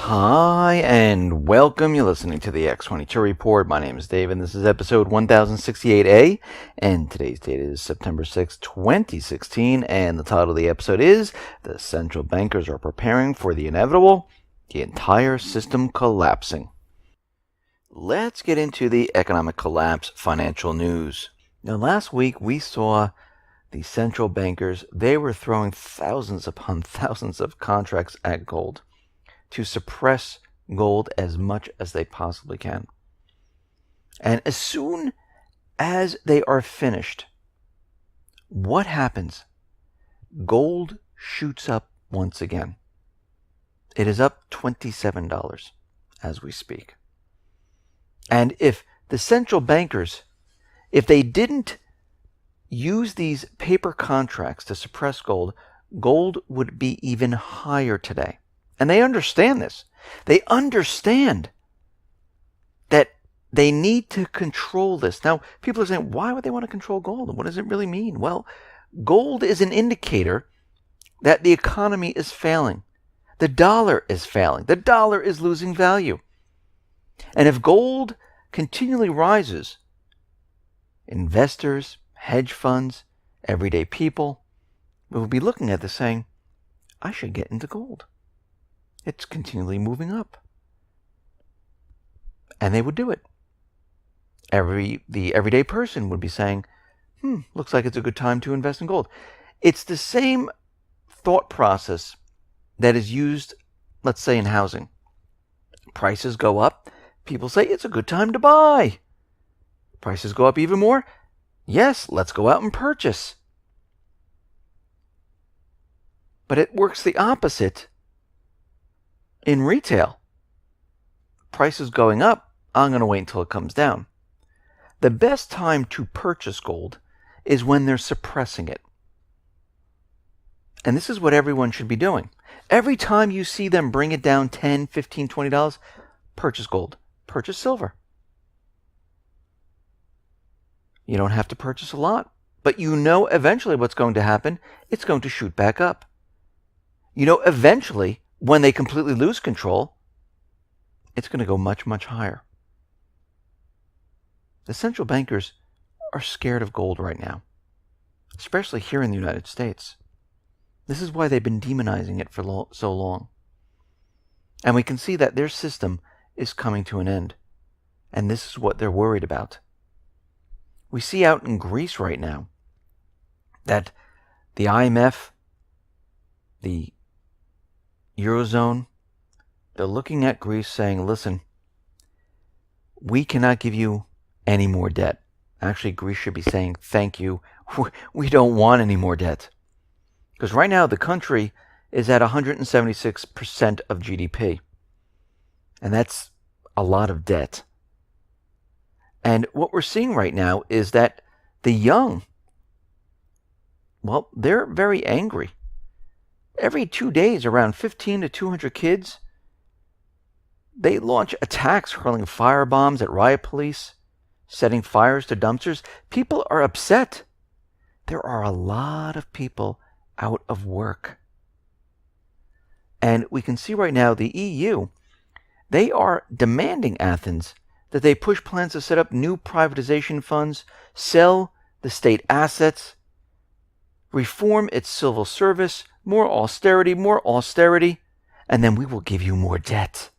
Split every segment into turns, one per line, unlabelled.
Hi, and welcome. You're listening to the X22 Report. My name is Dave, and this is episode 1068A, and today's date is September 6, 2016, and the title of the episode is The Central Bankers Are Preparing for the Inevitable, the Entire System Collapsing. Let's get into the economic collapse financial news. Now, last week we saw the central bankers, they were throwing thousands upon thousands of contracts at gold to suppress gold as much as they possibly can. And as soon as they are finished, what happens? Gold shoots up once again. It is up $27 as we speak. And if the central bankers, if they didn't use these paper contracts to suppress gold, gold would be even higher today. And they understand this. They understand that they need to control this. Now, people are saying, why would they want to control gold? And what does it really mean? Well, gold is an indicator that the economy is failing. The dollar is failing. The dollar is losing value. And if gold continually rises, investors, hedge funds, everyday people will be looking at this saying, I should get into gold. It's continually moving up. And they would do it. The everyday person would be saying, looks like it's a good time to invest in gold. It's the same thought process that is used, let's say, in housing. Prices go up. People say, it's a good time to buy. Prices go up even more. Yes, let's go out and purchase. But it works the opposite in retail. Prices going up, I'm going to wait until it comes down. The best time to purchase gold is when they're suppressing it. And this is what everyone should be doing. Every time you see them bring it down $10, $15, $20, purchase gold. Purchase silver. You don't have to purchase a lot, but you know eventually what's going to happen. It's going to shoot back up. You know eventually, when they completely lose control, it's going to go much, much higher. The central bankers are scared of gold right now, especially here in the United States. This is why they've been demonizing it for so long. And we can see that their system is coming to an end. And this is what they're worried about. We see out in Greece right now that the IMF, the Eurozone, they're looking at Greece saying, listen, we cannot give you any more debt. Actually, Greece should be saying, thank you. We don't want any more debt. Because right now the country is at 176% of GDP. And that's a lot of debt. And what we're seeing right now is that the young, well, they're very angry. Every 2 days, around 15 to 200 kids, they launch attacks, hurling firebombs at riot police, setting fires to dumpsters. People are upset. There are a lot of people out of work. And we can see right now the EU, they are demanding Athens that they push plans to set up new privatization funds, sell the state assets, reform its civil service, more austerity, and then we will give you more debt.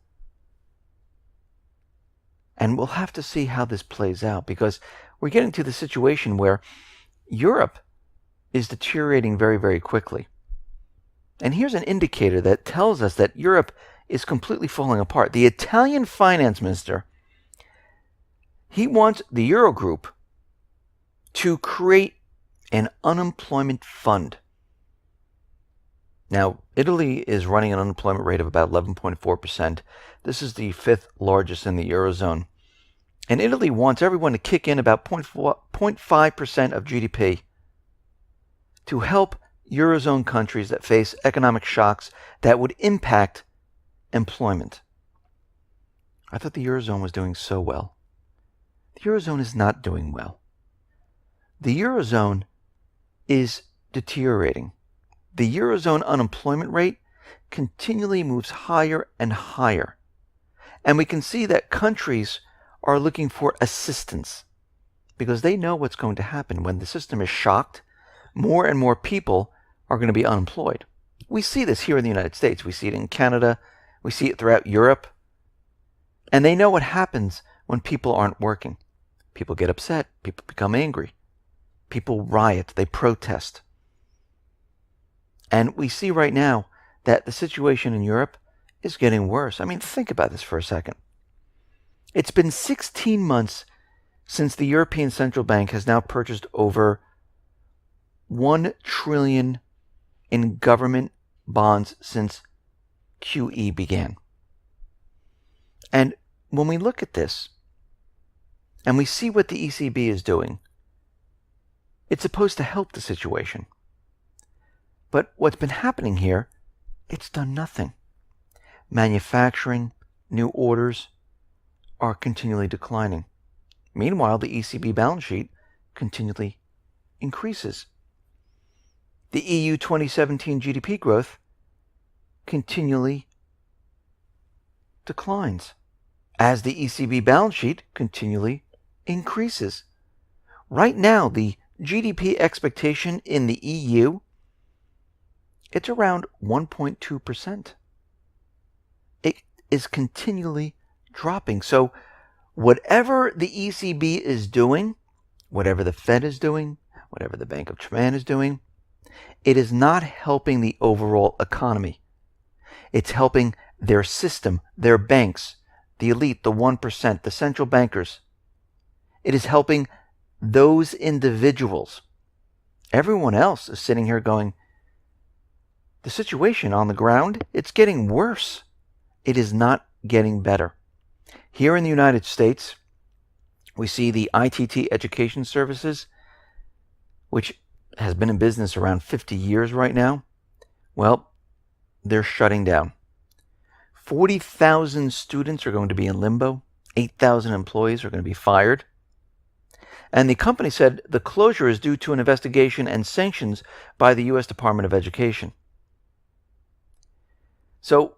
And we'll have to see how this plays out, because we're getting to the situation where Europe is deteriorating very, very quickly. And here's an indicator that tells us that Europe is completely falling apart. The Italian finance minister, he wants the Eurogroup to create an unemployment fund. Now, Italy is running an unemployment rate of about 11.4%. This is the fifth largest in the Eurozone. And Italy wants everyone to kick in about 0.5% of GDP to help Eurozone countries that face economic shocks that would impact employment. I thought the Eurozone was doing so well. The Eurozone is not doing well. The Eurozone is deteriorating. The Eurozone unemployment rate continually moves higher and higher. And we can see that countries are looking for assistance because they know what's going to happen. When the system is shocked, more and more people are going to be unemployed. We see this here in the United States. We see it in Canada. We see it throughout Europe. And they know what happens when people aren't working. People get upset. People become angry. People riot. They protest. And we see right now that the situation in Europe is getting worse. I mean, think about this for a second. It's been 16 months since the European Central Bank has now purchased over $1 trillion in government bonds since QE began. And when we look at this and we see what the ECB is doing, it's supposed to help the situation. But what's been happening here, it's done nothing. Manufacturing, new orders are continually declining. Meanwhile, the ECB balance sheet continually increases. The EU 2017 GDP growth continually declines as the ECB balance sheet continually increases. Right now, the GDP expectation in the EU, it's around 1.2%. It is continually dropping. So whatever the ECB is doing, whatever the Fed is doing, whatever the Bank of Japan is doing, it is not helping the overall economy. It's helping their system, their banks, the elite, the 1%, the central bankers. It is helping those individuals. Everyone else is sitting here going, the situation on the ground, it's getting worse. It is not getting better. Here in the United States, we see the ITT Education Services, which has been in business around 50 years right now. Well, they're shutting down. 40,000 students are going to be in limbo. 8,000 employees are going to be fired. And the company said the closure is due to an investigation and sanctions by the U.S. Department of Education. So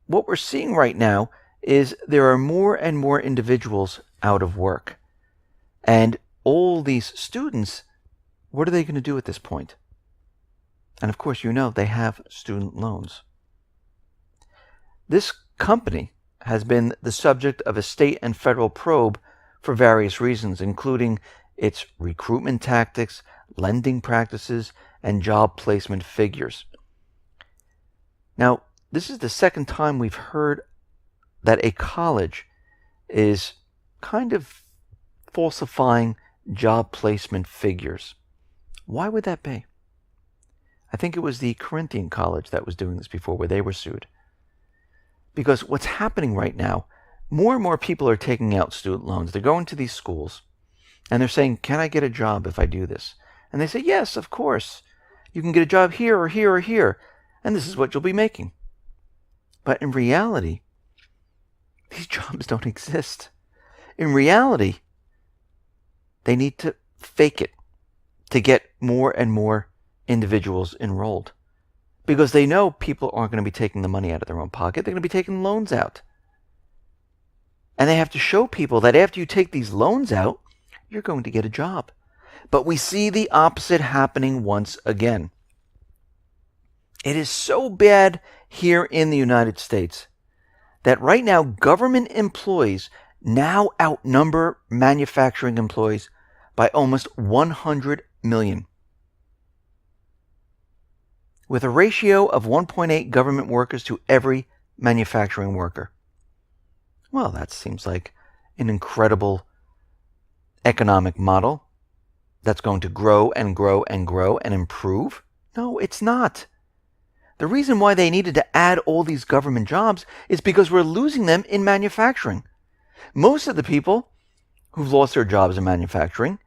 what we're seeing right now is there are more and more individuals out of work. And all these students, what are they going to do at this point? And of course, you know, they have student loans. This company has been the subject of a state and federal probe for various reasons, including its recruitment tactics, lending practices, and job placement figures. Now, this is the second time we've heard that a college is kind of falsifying job placement figures. Why would that be? I think it was the Corinthian College that was doing this before, where they were sued. Because what's happening right now, more and more people are taking out student loans. They're going to these schools and they're saying, can I get a job if I do this? And they say, yes, of course. You can get a job here or here or here, and this is what you'll be making. But in reality, these jobs don't exist. In reality, they need to fake it to get more and more individuals enrolled. Because they know people aren't going to be taking the money out of their own pocket. They're going to be taking loans out. And they have to show people that after you take these loans out, you're going to get a job. But we see the opposite happening once again. It is so bad here in the United States that right now government employees now outnumber manufacturing employees by almost 100 million. With a ratio of 1.8 government workers to every manufacturing worker. Well, that seems like an incredible economic model that's going to grow and grow and grow and improve. No, it's not. The reason why they needed to add all these government jobs is because we're losing them in manufacturing. Most of the people who've lost their jobs in manufacturing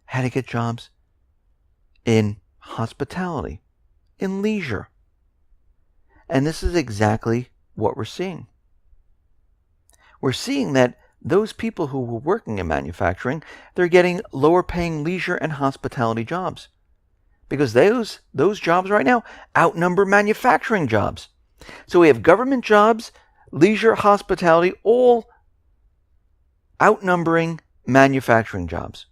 had to get jobs in hospitality, in leisure. And this is exactly what we're seeing. We're seeing that those people who were working in manufacturing, they're getting lower paying leisure and hospitality jobs. Because those jobs right now outnumber manufacturing jobs. So we have government jobs, leisure, hospitality, all outnumbering manufacturing jobs.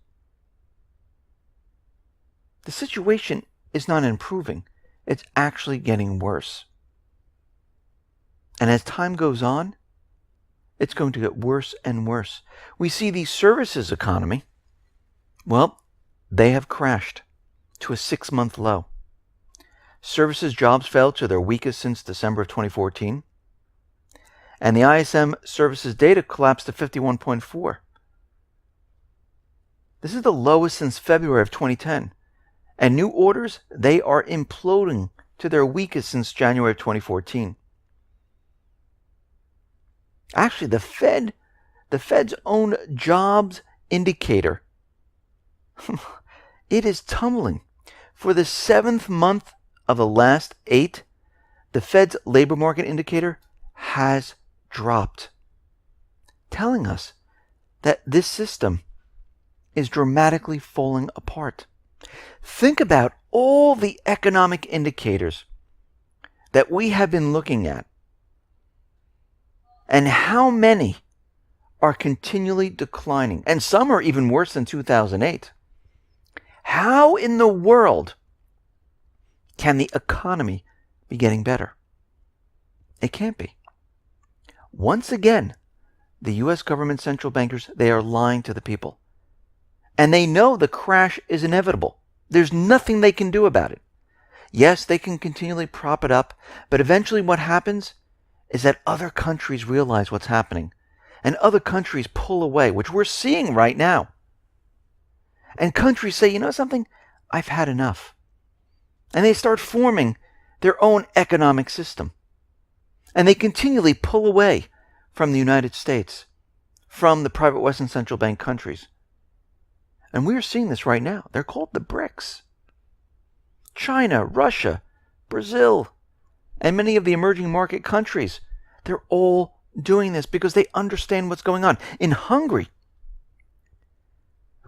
The situation is not improving. It's actually getting worse. And as time goes on, it's going to get worse and worse. We see the services economy, well, they have crashed to a 6-month low. Services jobs fell to their weakest since December of 2014. And the ISM services data collapsed to 51.4. This is the lowest since February of 2010. And new orders, they are imploding to their weakest since January of 2014. Actually, the Fed's own jobs indicator, it is tumbling. For the 7th month of the last 8, the Fed's labor market indicator has dropped, telling us that this system is dramatically falling apart. Think about all the economic indicators that we have been looking at and how many are continually declining, and some are even worse than 2008. How in the world can the economy be getting better? It can't be. Once again, the U.S. government central bankers, they are lying to the people. And they know the crash is inevitable. There's nothing they can do about it. Yes, they can continually prop it up, but eventually what happens is that other countries realize what's happening, and other countries pull away, which we're seeing right now. And countries say, you know something? I've had enough. And they start forming their own economic system. And they continually pull away from the United States, from the private Western central bank countries. And we are seeing this right now. They're called the BRICS. China, Russia, Brazil, and many of the emerging market countries, they're all doing this because they understand what's going on. In Hungary,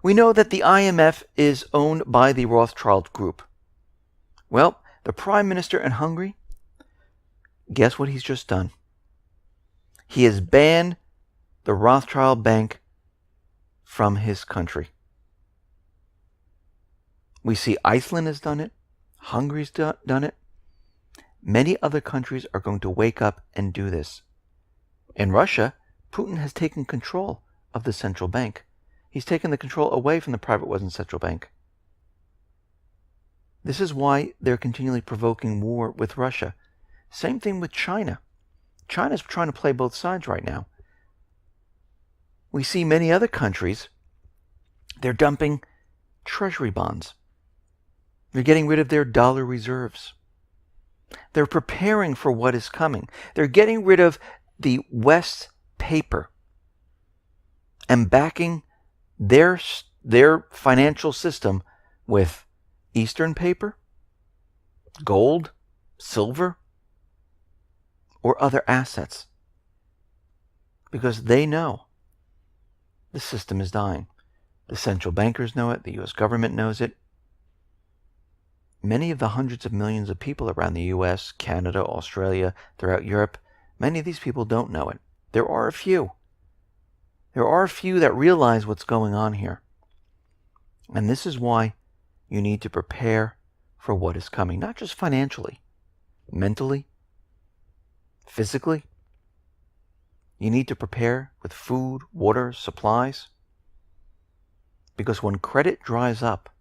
we know that the IMF is owned by the Rothschild Group. Well, the Prime Minister in Hungary, guess what he's just done? He has banned the Rothschild Bank from his country. We see Iceland has done it. Hungary's done it. Many other countries are going to wake up and do this. In Russia, Putin has taken control of the central bank. He's taken the control away from the private Western central bank. This is why they're continually provoking war with Russia. Same thing with China. China's trying to play both sides right now. We see many other countries, they're dumping treasury bonds. They're getting rid of their dollar reserves. They're preparing for what is coming. They're getting rid of the West paper and backing their financial system with Eastern paper, gold, silver, or other assets. Because they know the system is dying. The central bankers know it. The U.S. government knows it. Many of the hundreds of millions of people around the U.S., Canada, Australia, throughout Europe, many of these people don't know it. There are a few. There are a few that realize what's going on here. And this is why you need to prepare for what is coming, not just financially, mentally, physically. You need to prepare with food, water, supplies. Because when credit dries up,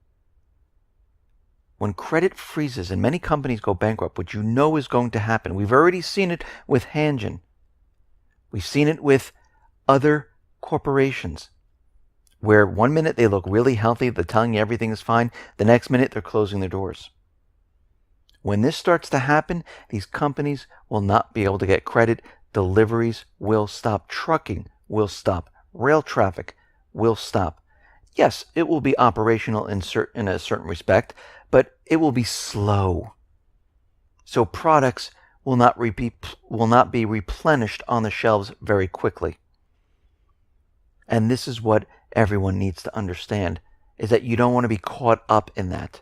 when credit freezes and many companies go bankrupt, which you know is going to happen, we've already seen it with Hanjin. We've seen it with other corporations where one minute they look really healthy, they're telling you everything is fine, the next minute they're closing their doors. When this starts to happen, these companies will not be able to get credit, deliveries will stop, trucking will stop, rail traffic will stop. Yes, it will be operational in a certain respect, but it will be slow. So products will not be replenished on the shelves very quickly. And this is what everyone needs to understand, is that you don't want to be caught up in that.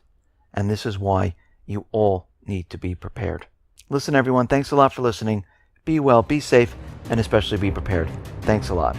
And this is why you all need to be prepared. Listen, everyone, thanks a lot for listening. Be well, be safe, and especially be prepared. Thanks a lot.